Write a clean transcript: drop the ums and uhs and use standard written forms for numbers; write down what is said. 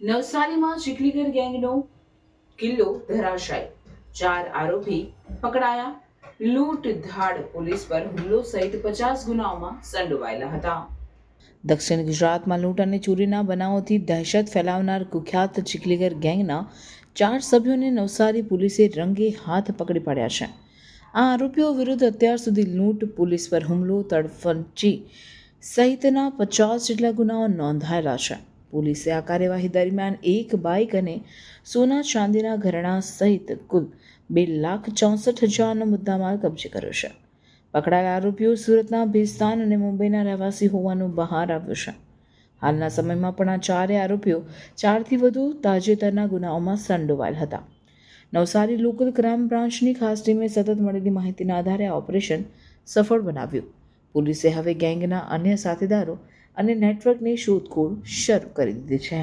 નવસારીમાં ચીખલીગર ગેંગનો કિલ્લો ધરાશાયી, 4 આરોપી પકડાયા. લૂંટ ધાડ, પોલીસ પર હુમલો સહિત 50 ગુનાઓમાં સંડોવાયેલા હતા. દક્ષિણ ગુજરાતમાં લૂંટ અને ચોરીના બનાવોથી દહેશત ફેલાવનાર કુખ્યાત ચીખલીગર ગેંગના 4 સભ્યોને નવસારી પોલીસે રંગે હાથ પકડી પાડ્યા છે. આ આરોપીઓ વિરુદ્ધ અત્યાર સુધી લૂંટ, પોલીસ પર હુમલો, તડફંચી સહિતના 50 જેટલા ગુનાઓ નોંધાયેલા છે. પોલીસે આ કાર્યવાહી દરમિયાન એક બાઇક અને સોના ચાંદીના ઘરેણાં સહિત કુલ 2,64,000નો મુદ્દામાલ કબજે કર્યો છે. પકડાયેલા આરોપીઓ સુરતના ભેસ્તાન અને મુંબઈના રહેવાસી હોવાનું બહાર આવ્યું છે. હાલના સમયમાં પણ આ 4 આરોપીઓ 4થી વધુ તાજેતરના ગુનાઓમાં સંડોવાયેલ હતા. નવસારી લોકલ ક્રાઇમ બ્રાન્ચની ખાસ ટીમે સતત મળેલી માહિતીના આધારે આ ઓપરેશન સફળ બનાવ્યું. પોલીસે હવે ગેંગના અન્ય સાથીદારો અને નેટવર્કની શોધખોળ શરૂ કરી દીધી છે.